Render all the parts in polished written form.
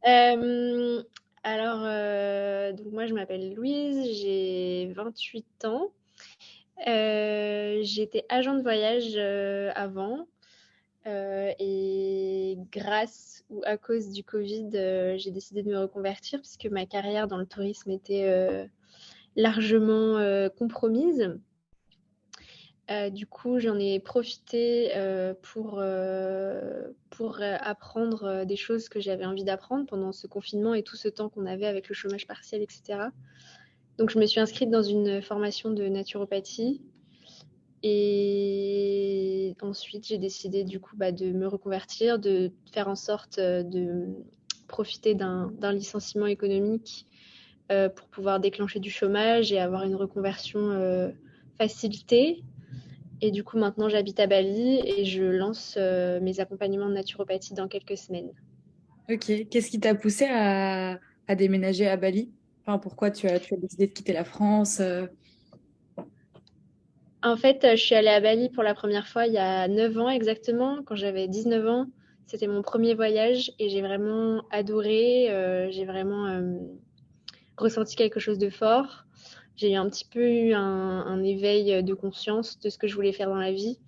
Euh, donc moi, je m'appelle Louise, j'ai 28 ans. J'étais agent de voyage avant. Et grâce ou à cause du Covid, j'ai décidé de me reconvertir puisque ma carrière dans le tourisme était largement compromise. Du coup, j'en ai profité pour apprendre des choses que j'avais envie d'apprendre pendant ce confinement et tout ce temps qu'on avait avec le chômage partiel, etc. Donc, je me suis inscrite dans une formation de naturopathie. Et ensuite, j'ai décidé du coup de me reconvertir, de faire en sorte de profiter d'un licenciement économique pour pouvoir déclencher du chômage et avoir une reconversion facilitée. Et du coup, maintenant, j'habite à Bali et je lance mes accompagnements de naturopathie dans quelques semaines. Ok. Qu'est-ce qui t'a poussé à déménager à Bali? Enfin, pourquoi tu as décidé de quitter la France? En fait, je suis allée à Bali pour la première fois il y a 9 ans exactement, quand j'avais 19 ans. C'était mon premier voyage et j'ai vraiment adoré. J'ai vraiment ressenti quelque chose de fort. J'ai eu un petit peu eu un éveil de conscience de ce que je voulais faire dans la vie.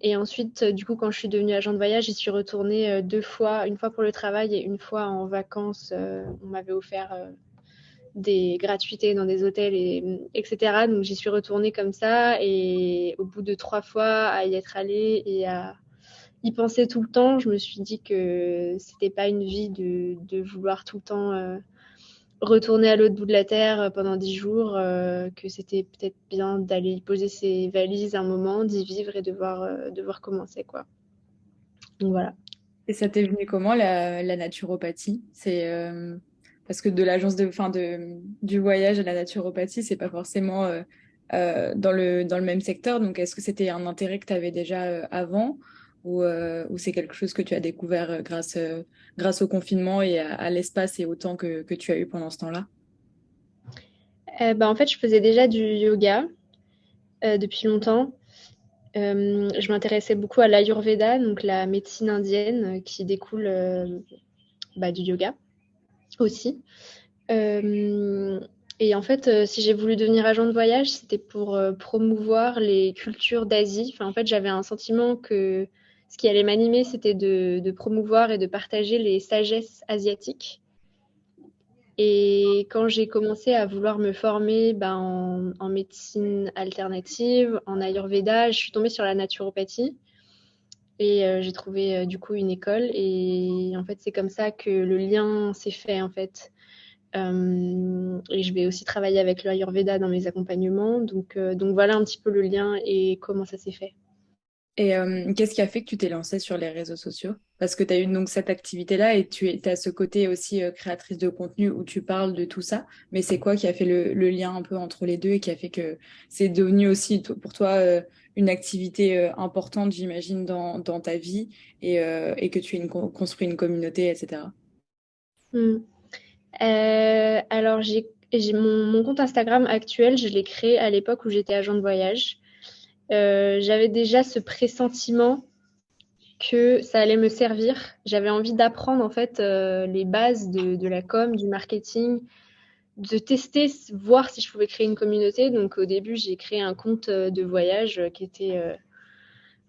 Et ensuite, du coup, quand je suis devenue agent de voyage, j'y suis retournée 2 fois, une fois pour le travail et une fois en vacances. On m'avait offert des gratuités dans des hôtels, etc. Donc j'y suis retournée comme ça. Et au bout de 3 fois à y être allée et à y penser tout le temps, je me suis dit que c'était pas une vie de vouloir tout le temps retourner à l'autre bout de la terre pendant 10 jours, que c'était peut-être bien d'aller y poser ses valises un moment, d'y vivre et de voir comment c'est, quoi. Donc voilà. Et ça t'est venu comment la naturopathie? C'est parce que de l'agence du voyage à la naturopathie, c'est pas forcément dans le même secteur. Donc est-ce que c'était un intérêt que tu avais déjà avant ou c'est quelque chose que tu as découvert grâce au confinement et à l'espace et au temps que tu as eu pendant ce temps-là? En fait, je faisais déjà du yoga depuis longtemps. Je m'intéressais beaucoup à l'Ayurveda, donc la médecine indienne qui découle du yoga aussi. Euh, et en fait, si j'ai voulu devenir agent de voyage, c'était pour promouvoir les cultures d'Asie. Enfin, en fait, j'avais un sentiment que ce qui allait m'animer, c'était de promouvoir et de partager les sagesses asiatiques. Et quand j'ai commencé à vouloir me former en médecine alternative, en Ayurveda, je suis tombée sur la naturopathie. Et j'ai trouvé du coup une école. Et en fait, c'est comme ça que le lien s'est fait en fait. Et je vais aussi travailler avec l'Ayurveda dans mes accompagnements. Donc voilà un petit peu le lien et comment ça s'est fait. Et qu'est-ce qui a fait que tu t'es lancée sur les réseaux sociaux? Parce que tu as eu donc cette activité-là et tu as ce côté aussi créatrice de contenu où tu parles de tout ça. Mais c'est quoi qui a fait le lien un peu entre les deux et qui a fait que c'est devenu aussi pour toi une activité importante, j'imagine, dans ta vie et que tu as construit une communauté, etc. Hmm. Alors j'ai mon compte Instagram actuel, je l'ai créé à l'époque où j'étais agent de voyage. J'avais déjà ce pressentiment que ça allait me servir. J'avais envie d'apprendre en fait les bases de la com, du marketing, de tester, voir si je pouvais créer une communauté. Donc au début, j'ai créé un compte de voyage qui était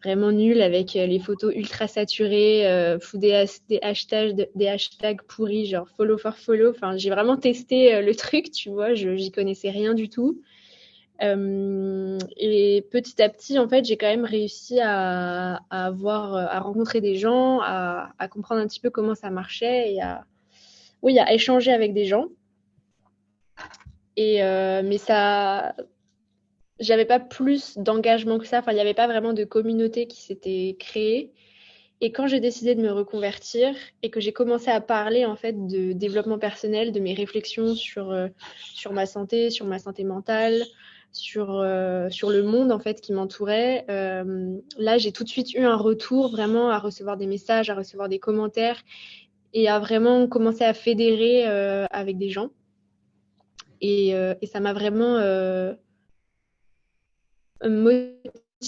vraiment nul avec les photos ultra saturées, des hashtags pourris, genre follow for follow. Enfin, j'ai vraiment testé le truc, tu vois, j'y connaissais rien du tout. Et petit à petit, en fait, j'ai quand même réussi à rencontrer des gens, à comprendre un petit peu comment ça marchait et oui, à échanger avec des gens. Mais j'avais pas plus d'engagement que ça. Enfin, il n'y avait pas vraiment de communauté qui s'était créée. Et quand j'ai décidé de me reconvertir et que j'ai commencé à parler en fait de développement personnel, de mes réflexions sur sur ma santé mentale, sur le monde en fait qui m'entourait, là j'ai tout de suite eu un retour vraiment à recevoir des messages, à recevoir des commentaires et à vraiment commencer à fédérer avec des gens. Et ça m'a vraiment motivée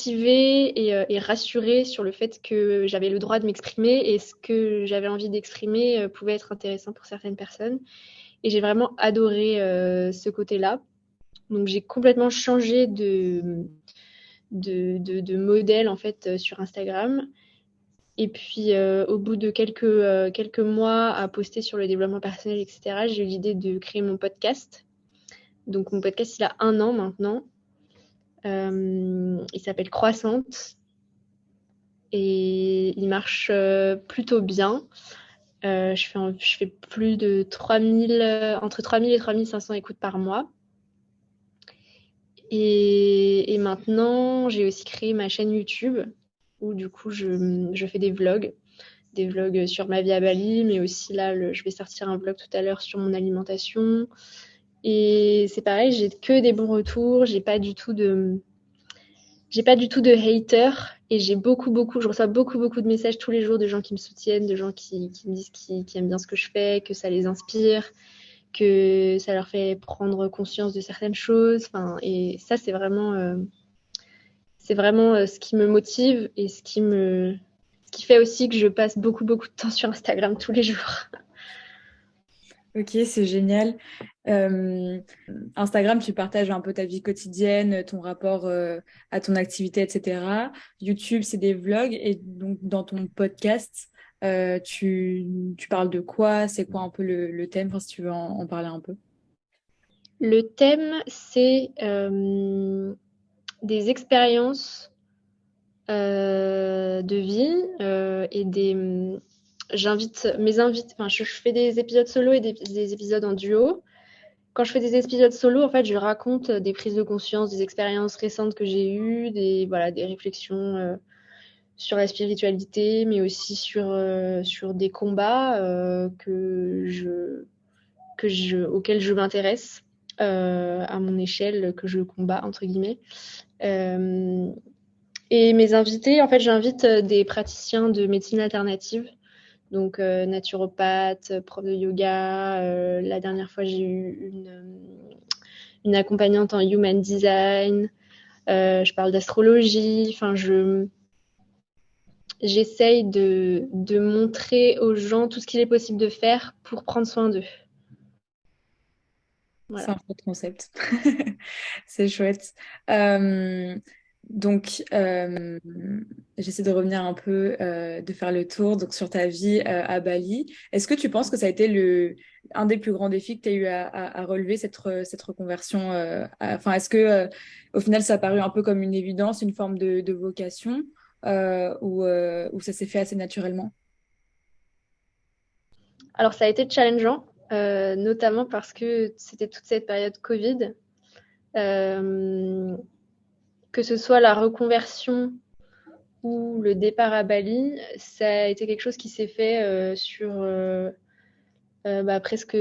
et rassurée sur le fait que j'avais le droit de m'exprimer et ce que j'avais envie d'exprimer pouvait être intéressant pour certaines personnes. Et j'ai vraiment adoré ce côté-là. Donc j'ai complètement changé de modèle en fait sur Instagram. Et puis au bout de quelques mois à poster sur le développement personnel, etc., j'ai eu l'idée de créer mon podcast. Donc mon podcast, il a 1 an maintenant. Il s'appelle Croissante et il marche plutôt bien. Je fais plus de 3000, entre 3000 et 3500 écoutes par mois. Et maintenant, j'ai aussi créé ma chaîne YouTube où du coup, je fais des vlogs sur ma vie à Bali, mais aussi là, je vais sortir un vlog tout à l'heure sur mon alimentation. Et c'est pareil, j'ai que des bons retours, j'ai pas du tout de haters et je reçois beaucoup de messages tous les jours de gens qui me soutiennent, de gens qui me disent qu'ils aiment bien ce que je fais, que ça les inspire, que ça leur fait prendre conscience de certaines choses. Enfin, et ça, c'est vraiment ce qui me motive et ce qui fait aussi que je passe beaucoup de temps sur Instagram tous les jours. Ok, c'est génial. Euh, Instagram, tu partages un peu ta vie quotidienne, ton rapport à ton activité, etc. YouTube, c'est des vlogs. Et donc, dans ton podcast, tu parles de quoi? C'est quoi un peu le thème, enfin, si tu veux en parler un peu? Le thème, c'est des expériences de vie et enfin, je fais des épisodes solo et des épisodes en duo. Quand je fais des épisodes solo, en fait, je raconte des prises de conscience, des expériences récentes que j'ai eues, des réflexions sur la spiritualité, mais aussi sur des combats auxquels je m'intéresse à mon échelle, que je combats, entre guillemets. Euh, et mes invités, en fait, j'invite des praticiens de médecine alternative, donc naturopathe, prof de yoga. La dernière fois, j'ai eu une accompagnante en human design. Je parle d'astrologie. Enfin, j'essaye de montrer aux gens tout ce qu'il est possible de faire pour prendre soin d'eux. C'est Voilà. un chouette concept. C'est chouette. Euh, donc, j'essaie de revenir un peu, de faire le tour donc, sur ta vie à Bali. Est-ce que tu penses que ça a été un des plus grands défis que tu as eu à relever, cette reconversion enfin, est-ce que au final, ça a paru un peu comme une évidence, une forme de vocation, ou ça s'est fait assez naturellement? Alors, ça a été challengeant, notamment parce que c'était toute cette période Covid. Euh, que ce soit la reconversion ou le départ à Bali, ça a été quelque chose qui s'est fait sur presque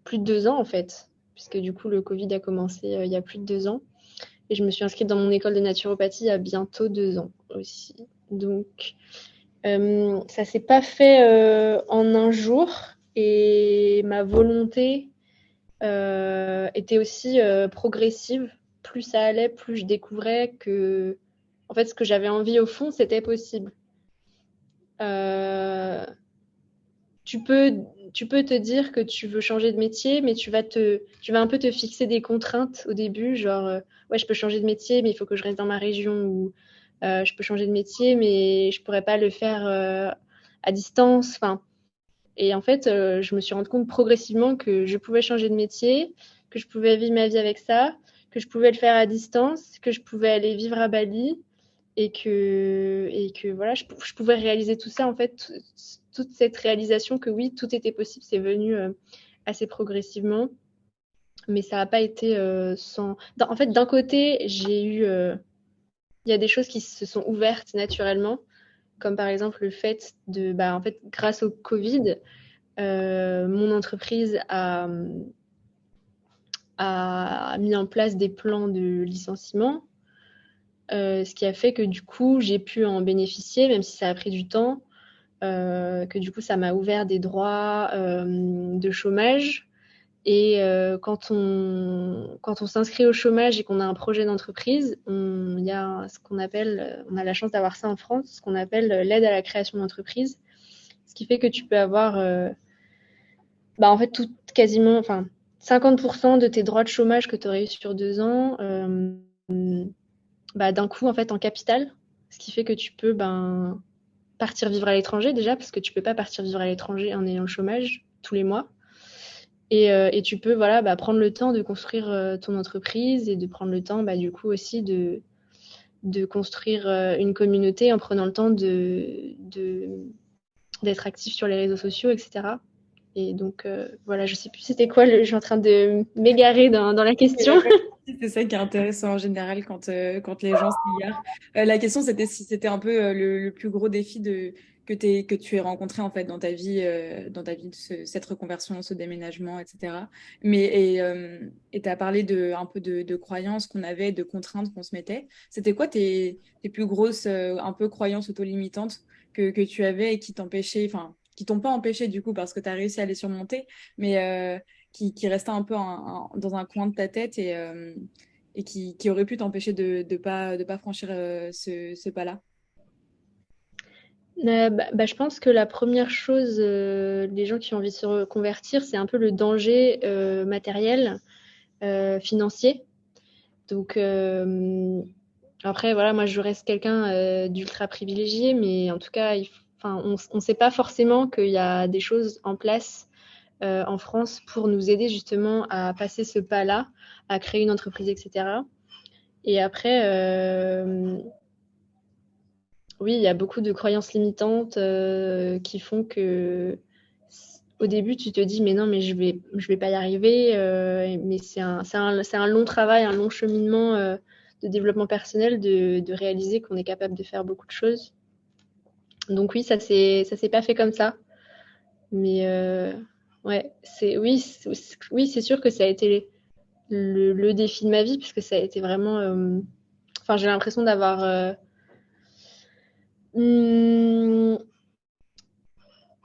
plus de 2 ans en fait, puisque du coup le Covid a commencé il y a plus de 2 ans. Et je me suis inscrite dans mon école de naturopathie il y a bientôt 2 ans aussi. Donc ça s'est pas fait en un jour et ma volonté était aussi progressive. Plus ça allait, plus je découvrais que, en fait, ce que j'avais envie au fond, c'était possible. Euh, tu peux, tu peux te dire que tu veux changer de métier, mais tu vas un peu te fixer des contraintes au début, genre, ouais, je peux changer de métier, mais il faut que je reste dans ma région, ou je peux changer de métier, mais je pourrais pas le faire à distance. Enfin, et en fait, je me suis rendu compte progressivement que je pouvais changer de métier, que je pouvais vivre ma vie avec ça, que je pouvais le faire à distance, que je pouvais aller vivre à Bali et que voilà, je pouvais réaliser tout ça. En fait, toute cette réalisation que oui, tout était possible, c'est venu assez progressivement. Mais ça n'a pas été sans. En fait, d'un côté, il y a des choses qui se sont ouvertes naturellement, comme par exemple le fait en fait, grâce au Covid, mon entreprise a mis en place des plans de licenciement, ce qui a fait que du coup, j'ai pu en bénéficier, même si ça a pris du temps, que du coup, ça m'a ouvert des droits de chômage Et quand on s'inscrit au chômage et qu'on a un projet d'entreprise, il y a ce qu'on appelle, on a la chance d'avoir ça en France, ce qu'on appelle l'aide à la création d'entreprise, ce qui fait que tu peux avoir, en fait, quasiment, enfin, 50% de tes droits de chômage que tu aurais eu sur 2 ans, d'un coup, en fait, en capital, ce qui fait que tu peux partir vivre à l'étranger déjà, parce que tu peux pas partir vivre à l'étranger en ayant le chômage tous les mois. Et tu peux voilà, prendre le temps de construire ton entreprise et de prendre le temps du coup aussi de construire une communauté en prenant le temps d'être actif sur les réseaux sociaux, etc. Et donc voilà, je sais plus c'était quoi, je suis en train de m'égarer dans la question. C'est ça qui est intéressant en général quand les gens s'égarent. La question, c'était si c'était un peu le plus gros défi que tu aies rencontré en fait dans ta vie cette reconversion, ce déménagement, etc. Et tu as parlé un peu de croyances qu'on avait, de contraintes qu'on se mettait. C'était quoi tes plus grosses un peu croyances auto-limitantes que tu avais et qui t'empêchaient, enfin, qui t'ont pas empêché du coup parce que tu as réussi à les surmonter, mais qui restait un peu dans un coin de ta tête et qui aurait pu t'empêcher de pas franchir ce pas-là? Je pense que la première chose, les gens qui ont envie de se reconvertir, c'est un peu le danger matériel, financier. Donc après, voilà, moi je reste quelqu'un d'ultra privilégié, mais en tout cas, on ne sait pas forcément qu'il y a des choses en place en France pour nous aider justement à passer ce pas-là, à créer une entreprise, etc. Et après, oui, il y a beaucoup de croyances limitantes qui font que au début, tu te dis, mais non, mais je vais pas y arriver. Mais c'est un long travail, un long cheminement de développement personnel de réaliser qu'on est capable de faire beaucoup de choses. Donc oui, ça s'est pas fait comme ça. Mais ouais, oui, c'est sûr que ça a été le défi de ma vie, puisque ça a été vraiment. Enfin, j'ai l'impression hum,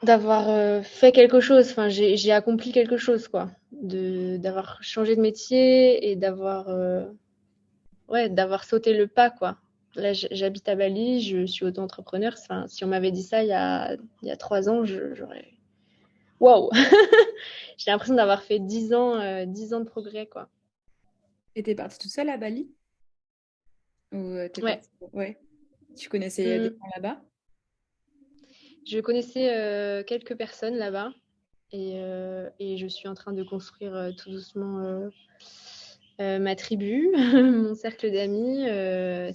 d'avoir fait quelque chose. Enfin, j'ai accompli quelque chose, quoi. D'avoir changé de métier et d'avoir sauté le pas, quoi. Là, j'habite à Bali, je suis auto-entrepreneur. Enfin, si on m'avait dit ça il y a 3 ans, j'aurais. Waouh! J'ai l'impression d'avoir fait 10 ans de progrès, quoi. Et t'es partie toute seule à Bali? Ou t'es Ouais. partie... Ouais. Tu connaissais des Mmh. gens là-bas? Je connaissais quelques personnes là-bas et je suis en train de construire tout doucement ma tribu, mon cercle d'amis.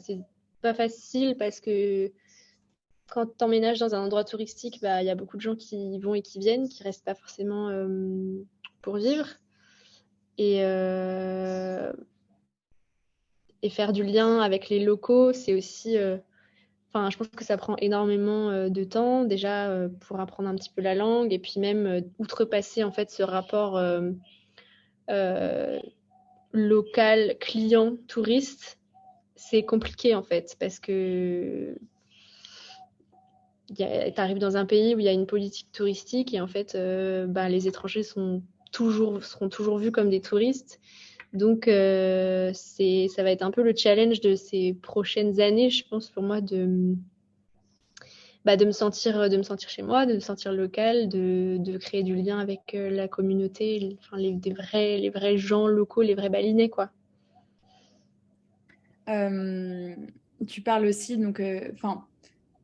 C'est pas facile parce que quand tu emménages dans un endroit touristique, il y a beaucoup de gens qui y vont et qui viennent, qui restent pas forcément pour vivre. Et, euh, et faire du lien avec les locaux, c'est aussi. Enfin, je pense que ça prend énormément de temps déjà pour apprendre un petit peu la langue et puis même outrepasser en fait ce rapport euh, local client touriste, c'est compliqué en fait parce que tu arrives dans un pays où il y a une politique touristique et en fait les étrangers seront toujours vus comme des touristes. Donc ça va être un peu le challenge de ces prochaines années, je pense pour moi de me sentir chez moi, de me sentir local, de créer du lien avec la communauté, enfin, les vrais gens locaux, les vrais balinais, quoi. Euh, Tu parles aussi, donc, enfin,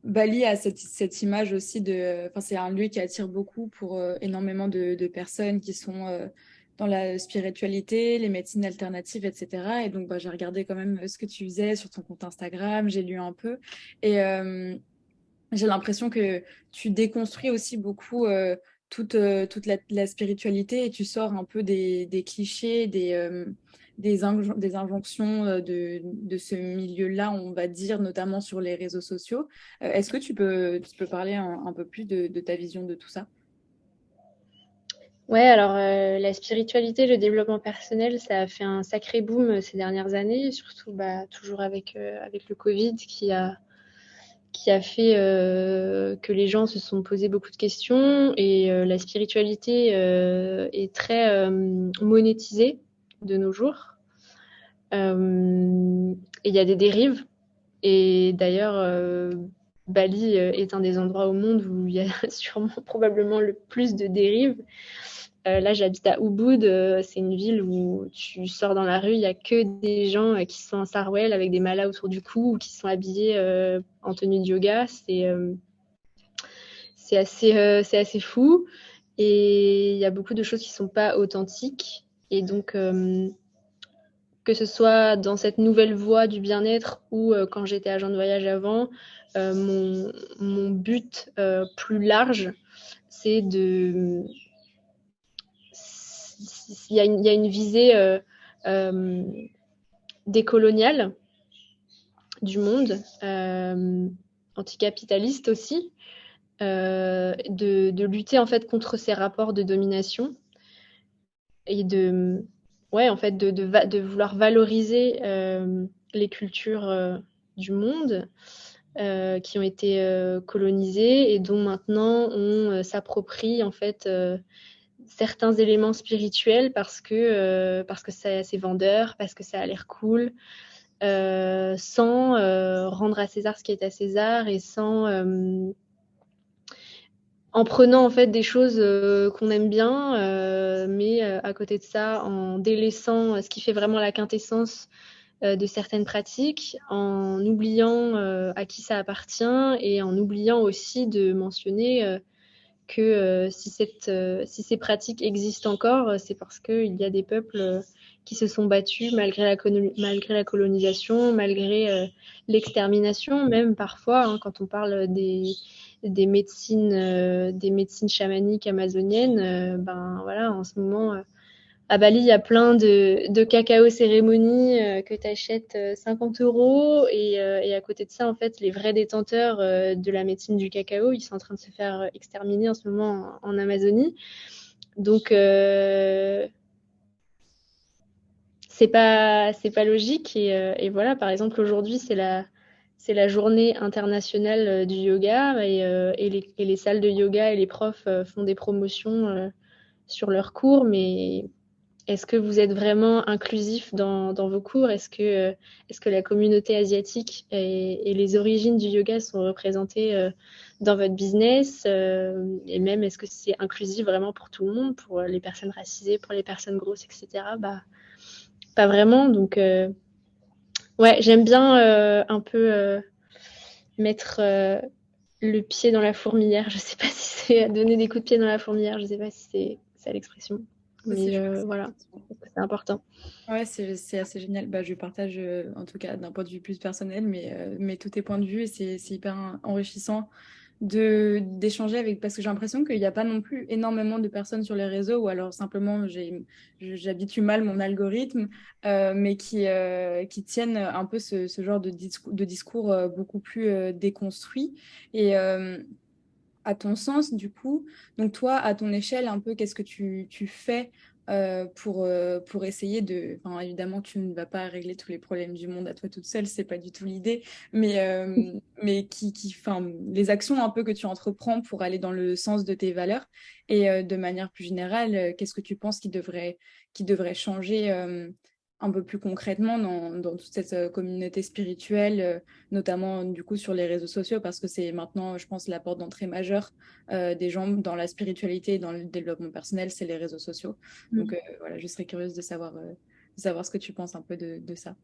Bali a cette image aussi enfin, c'est un lieu qui attire beaucoup pour énormément de personnes qui sont dans la spiritualité, les médecines alternatives, etc. Et donc, j'ai regardé quand même ce que tu faisais sur ton compte Instagram, j'ai lu un peu. Et j'ai l'impression que tu déconstruis aussi beaucoup toute la spiritualité et tu sors un peu des clichés, des injonctions de ce milieu-là, on va dire, notamment sur les réseaux sociaux. Est-ce que tu peux parler un peu plus de ta vision de tout ça? Ouais, alors la spiritualité, le développement personnel, ça a fait un sacré boom ces dernières années, surtout toujours avec le Covid qui a fait que les gens se sont posé beaucoup de questions et la spiritualité est très monétisée de nos jours. Et il y a des dérives. Et d'ailleurs, Bali est un des endroits au monde où il y a sûrement probablement le plus de dérives. Là, j'habite à Ubud. C'est une ville où tu sors dans la rue, il n'y a que des gens qui sont en sarouel avec des malas autour du cou ou qui sont habillés en tenue de yoga. C'est assez fou. Et il y a beaucoup de choses qui ne sont pas authentiques. Et donc, que ce soit dans cette nouvelle voie du bien-être ou quand j'étais agent de voyage avant, mon but plus large, c'est de... Il y a une visée décoloniale du monde, anticapitaliste aussi, de lutter en fait contre ces rapports de domination et de vouloir valoriser les cultures du monde qui ont été colonisées et dont maintenant on s'approprie en fait certains éléments spirituels parce que c'est vendeur, parce que ça a l'air cool, sans rendre à César ce qui est à César et sans en prenant en fait des choses qu'on aime bien, mais à côté de ça, en délaissant ce qui fait vraiment la quintessence de certaines pratiques, en oubliant à qui ça appartient et en oubliant aussi de mentionner que si ces pratiques existent encore, c'est parce qu'il y a des peuples qui se sont battus malgré la colonisation, malgré l'extermination, même parfois, hein, quand on parle des médecines chamaniques amazoniennes, ben voilà, en ce moment, à Bali, il y a plein de cacao cérémonies que tu achètes 50 euros et à côté de ça, en fait, les vrais détenteurs de la médecine du cacao, ils sont en train de se faire exterminer en ce moment en Amazonie. Donc, c'est pas logique et voilà, par exemple, aujourd'hui, c'est la journée internationale du yoga et les salles de yoga et les profs font des promotions sur leurs cours, mais est-ce que vous êtes vraiment inclusif dans vos cours? Est-ce que la communauté asiatique et les origines du yoga sont représentées dans votre business? Et même, est-ce que c'est inclusif vraiment pour tout le monde, pour les personnes racisées, pour les personnes grosses, etc. Bah, pas vraiment. Donc, ouais, j'aime bien un peu mettre le pied dans la fourmilière. Je sais pas si c'est donner des coups de pied dans la fourmilière. Je sais pas si c'est ça l'expression. Mais voilà, c'est important. Ouais, c'est assez génial. Bah, je partage, en tout cas d'un point de vue plus personnel, mais tous tes points de vue et c'est hyper enrichissant d'échanger avec, parce que j'ai l'impression qu'il n'y a pas non plus énormément de personnes sur les réseaux ou alors simplement j'habitue mal mon algorithme, mais qui tiennent un peu ce genre de discours beaucoup plus déconstruit. Et à ton sens, du coup, donc toi, à ton échelle, un peu, qu'est-ce que tu fais pour essayer de... Enfin, évidemment, tu ne vas pas régler tous les problèmes du monde à toi toute seule, c'est pas du tout l'idée, mais enfin, les actions un peu que tu entreprends pour aller dans le sens de tes valeurs et de manière plus générale, qu'est-ce que tu penses qui devrait changer un peu plus concrètement dans toute cette communauté spirituelle, notamment du coup sur les réseaux sociaux, parce que c'est maintenant, je pense, la porte d'entrée majeure des gens dans la spiritualité et dans le développement personnel, c'est les réseaux sociaux. Donc voilà, je serais curieuse de savoir ce que tu penses un peu de ça.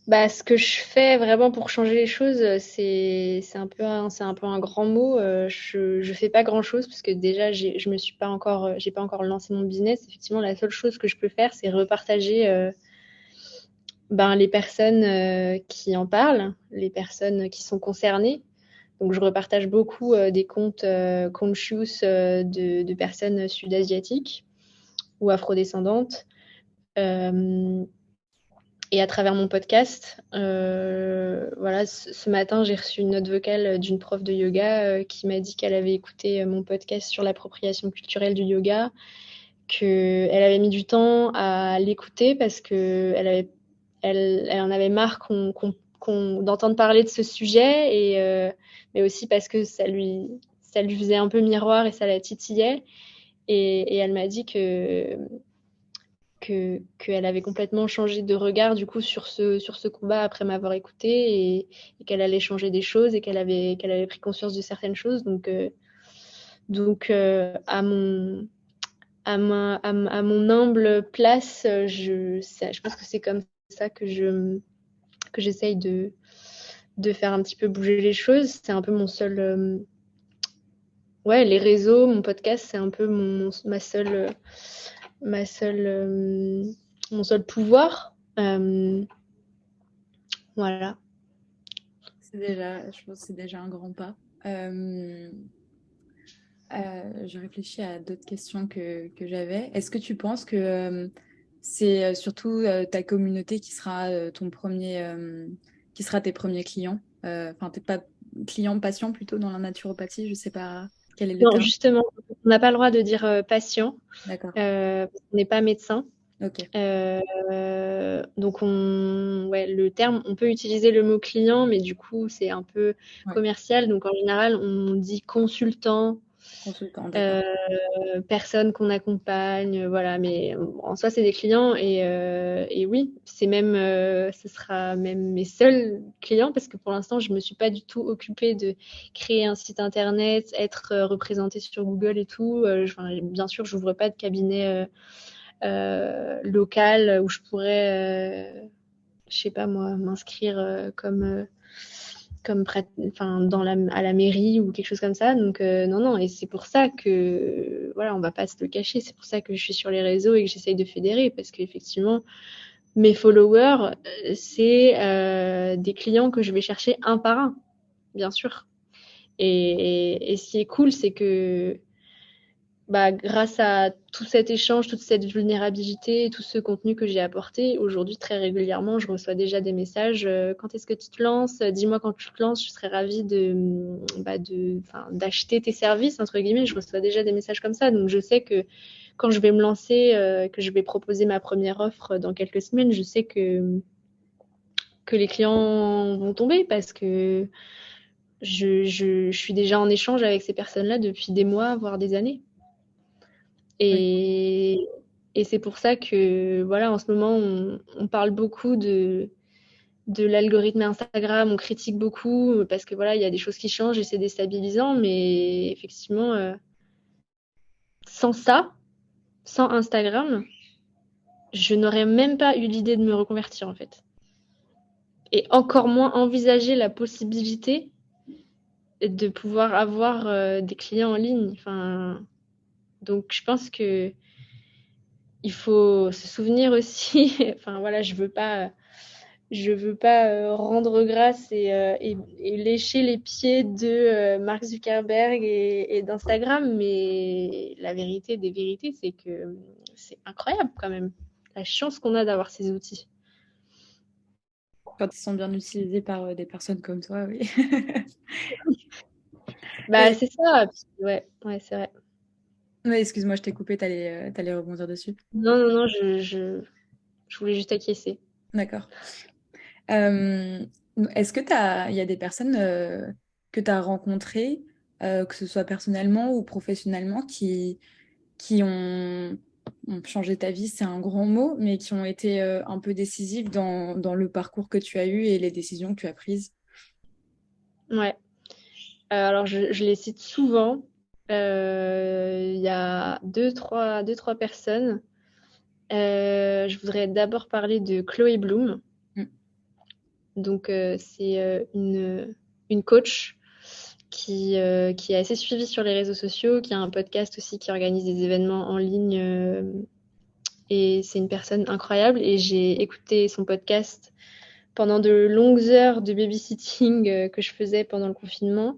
Bah, ce que je fais vraiment pour changer les choses, c'est un peu un grand mot. Je fais pas grand-chose parce que déjà je me suis pas encore j'ai pas encore lancé mon business. Effectivement, la seule chose que je peux faire, c'est repartager ben, les personnes qui en parlent, les personnes qui sont concernées. Donc je repartage beaucoup des comptes conscious de personnes sud-asiatiques ou afrodescendantes. Et à travers mon podcast, voilà, ce matin, j'ai reçu une note vocale d'une prof de yoga qui m'a dit qu'elle avait écouté mon podcast sur l'appropriation culturelle du yoga, qu'elle avait mis du temps à l'écouter parce qu'elle en avait marre qu'on d'entendre parler de ce sujet, mais aussi parce que ça lui faisait un peu miroir et ça la titillait. Et elle m'a dit qu'elle avait complètement changé de regard du coup sur ce combat après m'avoir écoutée et qu'elle allait changer des choses et qu'elle avait pris conscience de certaines choses. Donc à mon humble place, je pense que c'est comme ça que j'essaye de faire un petit peu bouger les choses. C'est un peu mon seul, ouais, les réseaux, mon podcast, c'est un peu ma seule, mon seul pouvoir. Voilà. Je pense que c'est déjà un grand pas. Je réfléchis à d'autres questions que j'avais. Est-ce que tu penses que c'est surtout ta communauté qui sera qui sera tes premiers clients? Enfin, t'es pas client, patient plutôt dans la naturopathie, je sais pas quel est le Non, terme. justement, on n'a pas le droit de dire patient. D'accord. On n'est pas médecin. Ok. Donc ouais, le terme, on peut utiliser le mot client, mais du coup, c'est un peu Ouais. commercial. Donc en général, on dit consultant, Consultant, d'accord. personne qu'on accompagne, voilà. Mais en soi, c'est des clients et oui, ce sera même mes seuls clients parce que pour l'instant, je me suis pas du tout occupée de créer un site internet, être représentée sur Google et tout. Bien sûr, j'ouvre pas de cabinet local où je pourrais, je sais pas moi, m'inscrire enfin, à la mairie ou quelque chose comme ça. Donc non, non, et c'est pour ça que, voilà, on va pas se le cacher, c'est pour ça que je suis sur les réseaux et que j'essaye de fédérer, parce qu'effectivement, mes followers, c'est des clients que je vais chercher un par un, bien sûr. Et ce qui est cool, c'est que grâce à tout cet échange, toute cette vulnérabilité, tout ce contenu que j'ai apporté, aujourd'hui, très régulièrement, je reçois déjà des messages. Quand est-ce que tu te lances? Dis-moi quand tu te lances, je serais ravie d'acheter tes services, entre guillemets. Je reçois déjà des messages comme ça. Donc, je sais que quand je vais me lancer, que je vais proposer ma première offre dans quelques semaines, je sais que les clients vont tomber parce que je suis déjà en échange avec ces personnes-là depuis des mois, voire des années. Oui. Et, et c'est pour ça que, voilà, en ce moment, on parle beaucoup de l'algorithme Instagram, on critique beaucoup parce que, voilà, il y a des choses qui changent et c'est déstabilisant, mais effectivement, sans ça, sans Instagram, je n'aurais même pas eu l'idée de me reconvertir, en fait. Et encore moins envisager la possibilité de pouvoir avoir des clients en ligne. Enfin, donc, je pense que il faut se souvenir aussi, enfin voilà, je veux pas rendre grâce et lécher les pieds de Mark Zuckerberg et d'Instagram, mais la vérité des vérités, c'est que c'est incroyable quand même, la chance qu'on a d'avoir ces outils. Quand ils sont bien utilisés par des personnes comme toi, oui. Bah Et c'est ça, puis, ouais, c'est vrai. ouais, excuse-moi, je t'ai coupé, t'allais rebondir dessus. Non, non, non, je voulais juste acquiescer. D'accord. Euh, Est-ce que il y a des personnes que tu as rencontrées, que ce soit personnellement ou professionnellement, qui ont changé ta vie, c'est un grand mot, mais qui ont été un peu décisives dans le parcours que tu as eu et les décisions que tu as prises? Ouais. Alors je les cite souvent. Il y a deux, trois personnes. Je voudrais d'abord parler de Chloé Bloom. Mm. Donc, c'est une coach qui est assez suivie sur les réseaux sociaux, qui a un podcast aussi, qui organise des événements en ligne. Et c'est une personne incroyable. Et j'ai écouté son podcast pendant de longues heures de babysitting que je faisais pendant le confinement.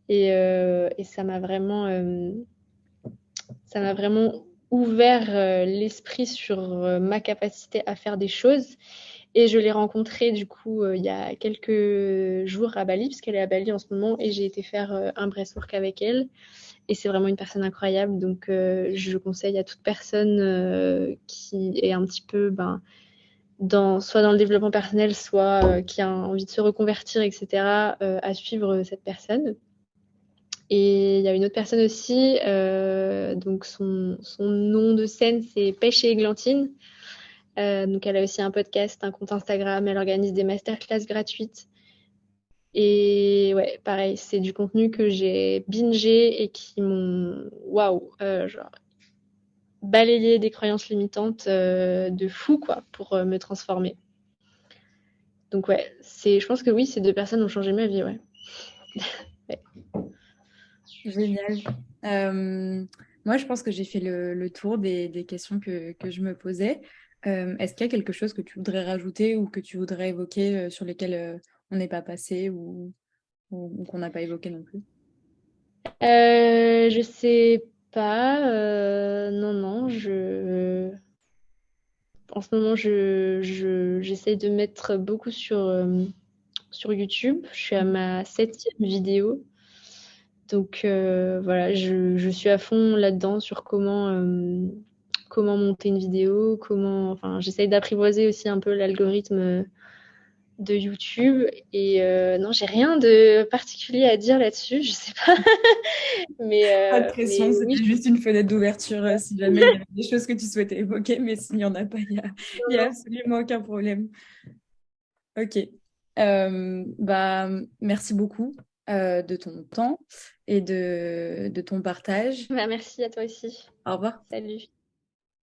Et ça m'a vraiment ouvert l'esprit sur ma capacité à faire des choses. Et je l'ai rencontrée du coup il y a quelques jours à Bali, puisqu'elle est à Bali en ce moment, et j'ai été faire un breathwork avec elle. Et c'est vraiment une personne incroyable. Donc je conseille à toute personne qui est un petit peu soit dans le développement personnel, soit qui a envie de se reconvertir, etc., à suivre cette personne. Et il y a une autre personne aussi, donc son nom de scène, c'est Pêche et Églantine. Donc elle a aussi un podcast, un compte Instagram, elle organise des masterclass gratuites. Et ouais, pareil, c'est du contenu que j'ai bingé et qui m'ont, waouh, genre balayé des croyances limitantes de fou, quoi, pour me transformer. Donc ouais, je pense que oui, ces deux personnes ont changé ma vie, ouais. Ouais. Génial. Moi, je pense que j'ai fait le tour des questions que je me posais. Est-ce qu'il y a quelque chose que tu voudrais rajouter ou que tu voudrais évoquer sur lesquels on n'est pas passé ou qu'on n'a pas évoqué non plus? Je sais pas. Non, non, en ce moment, j'essaye de mettre beaucoup sur YouTube. Je suis à ma 7e vidéo. Donc voilà, je suis à fond là-dedans sur comment monter une vidéo, enfin, j'essaye d'apprivoiser aussi un peu l'algorithme de YouTube. Et non, j'ai rien de particulier à dire là-dessus, je sais pas. Pas de Mais pression, oui, c'était juste une fenêtre d'ouverture si jamais il y avait des choses que tu souhaitais évoquer, mais s'il n'y en a pas, il y a absolument aucun problème. Ok. Bah, merci beaucoup de ton temps et de ton partage. bah, merci à toi aussi. Au revoir. Salut.